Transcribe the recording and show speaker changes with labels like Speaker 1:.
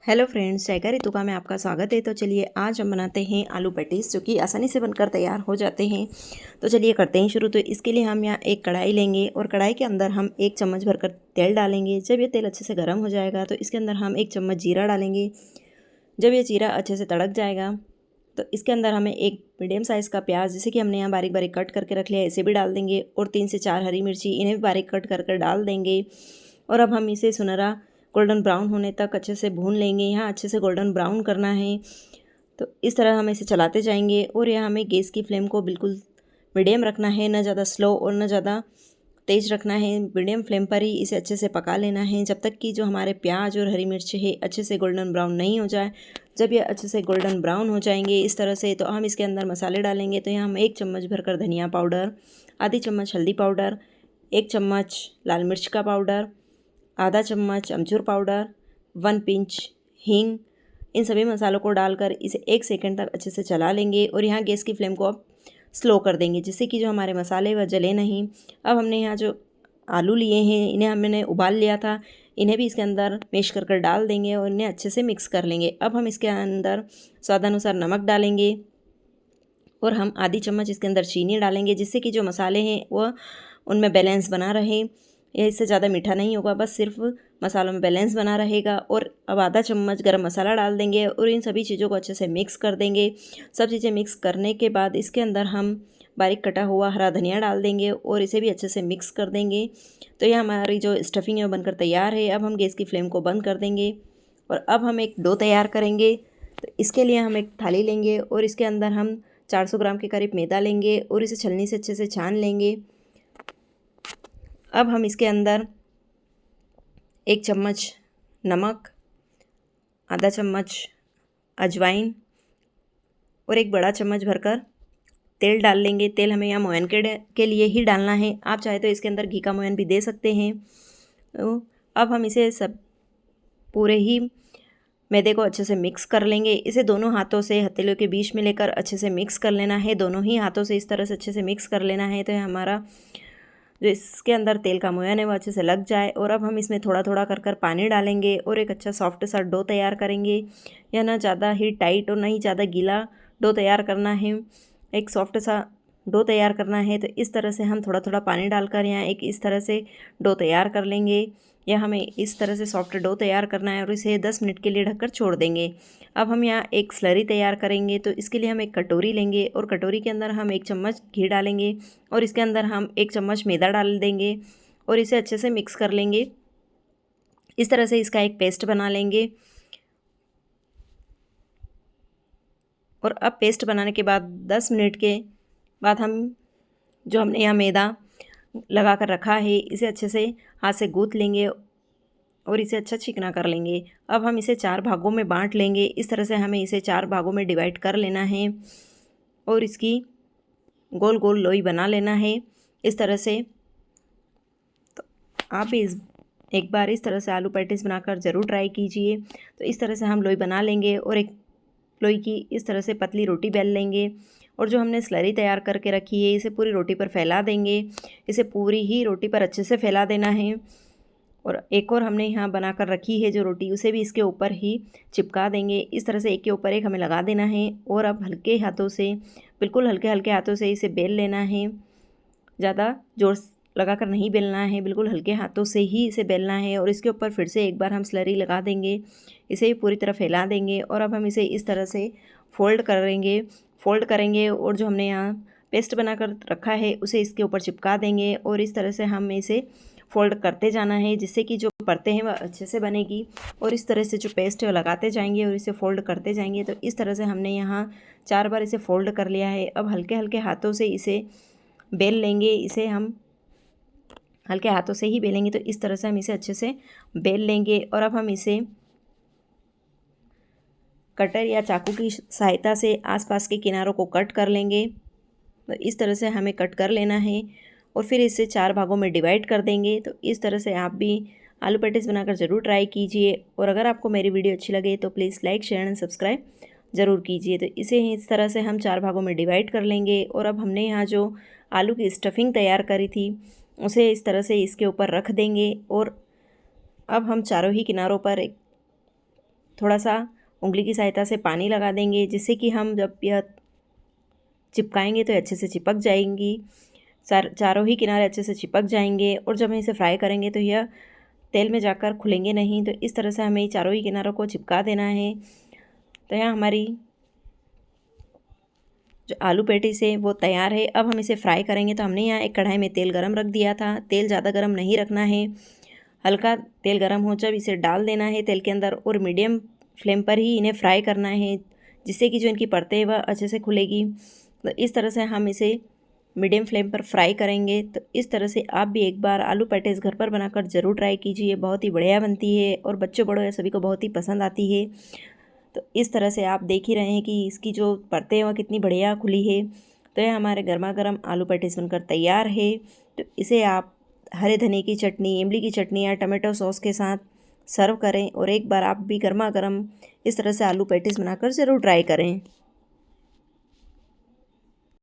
Speaker 1: Hello friends, जायका रितुका में आपका स्वागत है। तो चलिए आज हम बनाते हैं आलू पैटीज जो कि आसानी से बनकर तैयार हो जाते हैं। तो चलिए करते हैं शुरू। तो इसके लिए हम यहाँ एक कढ़ाई लेंगे और कढ़ाई के अंदर हम 1 चम्मच भरकर तेल डालेंगे। जब ये तेल अच्छे से गर्म हो जाएगा तो इसके अंदर हम 1 चम्मच जीरा डालेंगे। जब ये जीरा अच्छे से तड़क जाएगा तो इसके अंदर हमें एक मीडियम साइज़ का प्याज, जैसे कि हमने यहाँ बारीक बारीक कट करके रख लिया है, इसे भी डाल देंगे। और 3 से 4 हरी मिर्ची, इन्हें भी बारीक कट कर डाल देंगे। और अब हम इसे सुनहरा गोल्डन ब्राउन होने तक अच्छे से भून लेंगे। यहाँ अच्छे से गोल्डन ब्राउन करना है। तो इस तरह हम इसे चलाते जाएंगे। और यहाँ हमें गैस की फ्लेम को बिल्कुल मीडियम रखना है, ना ज़्यादा स्लो और ना ज़्यादा तेज़ रखना है। मीडियम फ्लेम पर ही इसे अच्छे से पका लेना है जब तक कि जो हमारे प्याज और हरी मिर्च है अच्छे से गोल्डन ब्राउन नहीं हो जाए। जब ये अच्छे से गोल्डन ब्राउन हो जाएंगे इस तरह से, तो हम इसके अंदर मसाले डालेंगे। तो यहाँ हम 1 चम्मच भरकर धनिया पाउडर, आधी चम्मच हल्दी पाउडर, 1 चम्मच लाल मिर्च का पाउडर, आधा चम्मच अमचूर पाउडर, 1 पिंच हींग, इन सभी मसालों को डालकर इसे 1 सेकंड तक अच्छे से चला लेंगे। और यहाँ गैस की फ्लेम को अब स्लो कर देंगे जिससे कि जो हमारे मसाले वह जले नहीं। अब हमने यहाँ जो आलू लिए हैं इन्हें हमने उबाल लिया था, इन्हें भी इसके अंदर मैश कर कर डाल देंगे और इन्हें अच्छे से मिक्स कर लेंगे। अब हम इसके अंदर स्वादानुसार नमक डालेंगे और हम आधी चम्मच इसके अंदर चीनी डालेंगे जिससे कि जो मसाले हैं वह उनमें बैलेंस बना रहे। यह इससे ज़्यादा मीठा नहीं होगा, बस सिर्फ मसालों में बैलेंस बना रहेगा। और अब आधा चम्मच गरम मसाला डाल देंगे और इन सभी चीज़ों को अच्छे से मिक्स कर देंगे। सब चीज़ें मिक्स करने के बाद इसके अंदर हम बारीक कटा हुआ हरा धनिया डाल देंगे और इसे भी अच्छे से मिक्स कर देंगे। तो यह हमारी जो स्टफिंग है वो बनकर तैयार है। अब हम गैस की फ्लेम को बंद कर देंगे और अब हम एक डो तैयार करेंगे। तो इसके लिए हम एक थाली लेंगे और इसके अंदर हम 400 ग्राम के करीब मैदा लेंगे और इसे छलनी से अच्छे से छान लेंगे। अब हम इसके अंदर 1 चम्मच नमक, आधा चम्मच अजवाइन और 1 बड़ा चम्मच भरकर तेल डाल लेंगे। तेल हमें यहाँ मोयन के लिए ही डालना है, आप चाहे तो इसके अंदर घी का मोयन भी दे सकते हैं। तो अब हम इसे सब पूरे ही मैदे को अच्छे से मिक्स कर लेंगे। इसे दोनों हाथों से हथेलियों के बीच में लेकर अच्छे से मिक्स कर लेना है। दोनों ही हाथों से इस तरह से अच्छे से मिक्स कर लेना है तो हमारा जो इसके अंदर तेल का मोयन है वो अच्छे से लग जाए। और अब हम इसमें थोड़ा थोड़ा कर कर पानी डालेंगे और एक अच्छा सॉफ्ट सा डो तैयार करेंगे। यह ना ज़्यादा ही टाइट और ना ही ज़्यादा गीला डो तैयार करना है, एक सॉफ्ट सा डो तैयार करना है। तो इस तरह से हम थोड़ा थोड़ा पानी डालकर यहाँ एक इस तरह से डो तैयार कर लेंगे। या हमें इस तरह से सॉफ्ट डो तैयार करना है और इसे 10 मिनट के लिए ढककर छोड़ देंगे। अब हम यहाँ एक स्लरी तैयार करेंगे। तो इसके लिए हम एक कटोरी लेंगे और कटोरी के अंदर हम 1 चम्मच घी डालेंगे और इसके अंदर हम 1 चम्मच मैदा डाल देंगे और इसे अच्छे से मिक्स कर लेंगे। इस तरह से इसका एक पेस्ट बना लेंगे। और अब पेस्ट बनाने के बाद 10 मिनट के बाद हम जो हमने यहाँ मैदा लगा कर रखा है इसे अच्छे से हाथ से गूँथ लेंगे और इसे अच्छा चिकना कर लेंगे। अब हम इसे 4 भागों में बांट लेंगे। इस तरह से हमें इसे 4 भागों में डिवाइड कर लेना है और इसकी गोल गोल लोई बना लेना है इस तरह से। तो आप भी एक बार इस तरह से आलू पैटीज बनाकर ज़रूर ट्राई कीजिए। तो इस तरह से हम लोई बना लेंगे और एक लोई की इस तरह से पतली रोटी बेल लेंगे और जो हमने स्लरी तैयार करके रखी है इसे पूरी रोटी पर फैला देंगे। इसे पूरी ही रोटी पर अच्छे से फैला देना है। और एक और हमने यहाँ बनाकर रखी है जो रोटी, उसे भी इसके ऊपर ही चिपका देंगे। इस तरह से एक के ऊपर एक हमें लगा देना है और अब हल्के हाथों से, बिल्कुल हल्के हल्के हाथों से इसे बेल लेना है। ज़्यादा जोर लगाकर नहीं बेलना है, बिल्कुल हल्के हाथों से ही इसे बेलना है। और इसके ऊपर फिर से एक बार हम स्लरी लगा देंगे, इसे भी पूरी तरह फैला देंगे। और अब हम इसे इस तरह से फोल्ड करेंगे और जो हमने यहाँ पेस्ट बनाकर रखा है उसे इसके ऊपर चिपका देंगे। और इस तरह से हम इसे फोल्ड करते जाना है जिससे कि जो परतें हैं वह अच्छे से बनेगी। और इस तरह से जो पेस्ट है वो लगाते जाएंगे और इसे फोल्ड करते जाएंगे। तो इस तरह से हमने यहाँ 4 बार इसे फोल्ड कर लिया है। अब हल्के हल्के हाथों से इसे बेल लेंगे। इसे हम हल्के हाथों से ही बेलेंगे। तो इस तरह से हम इसे अच्छे से बेल लेंगे और अब हम इसे कटर या चाकू की सहायता से आसपास के किनारों को कट कर लेंगे। तो इस तरह से हमें कट कर लेना है और फिर इसे 4 भागों में डिवाइड कर देंगे। तो इस तरह से आप भी आलू पैटीज बनाकर ज़रूर ट्राई कीजिए। और अगर आपको मेरी वीडियो अच्छी लगे तो please like, share and subscribe ज़रूर कीजिए। तो इसे इस तरह से हम 4 भागों में डिवाइड कर लेंगे। और अब हमने यहाँ जो आलू की स्टफिंग तैयार करी थी उसे इस तरह से इसके ऊपर रख देंगे। और अब हम चारों ही किनारों पर एक थोड़ा सा उंगली की सहायता से पानी लगा देंगे, जिससे कि हम जब यह चिपकाएंगे तो अच्छे से चिपक जाएंगी। चारों ही किनारे अच्छे से चिपक जाएंगे और जब हम इसे फ्राई करेंगे तो यह तेल में जाकर खुलेंगे नहीं। तो इस तरह से हमें चारों ही किनारों को चिपका देना है। तो यहाँ हमारी जो आलू पैटीज़ है वो तैयार है। अब हम इसे फ्राई करेंगे। तो हमने यहाँ एक कढ़ाई में तेल गरम रख दिया था। तेल ज़्यादा गरम नहीं रखना है, हल्का तेल गरम हो जब इसे डाल देना है तेल के अंदर और मीडियम फ्लेम पर ही इन्हें फ्राई करना है, जिससे कि जो इनकी परतें हैं वह अच्छे से खुलेगी। तो इस तरह से हम इसे मीडियम फ्लेम पर फ्राई करेंगे। तो इस तरह से आप भी एक बार आलू पैटीज़ घर पर बनाकर ज़रूर ट्राई कीजिए, बहुत ही बढ़िया बनती है और बच्चों बड़ों या सभी को बहुत ही पसंद आती है। तो इस तरह से आप देख ही रहे हैं कि इसकी जो परतें हैं वह कितनी बढ़िया खुली है। तो यह हमारे गर्मा गर्म आलू पैटीज़ बनकर तैयार है। तो इसे आप हरे धनिए की चटनी, इमली की चटनी या टमाटो सॉस के साथ सर्व करें और एक बार आप भी गर्मा गर्म इस तरह से आलू पैटीज़ बनाकर ज़रूर ट्राई करें।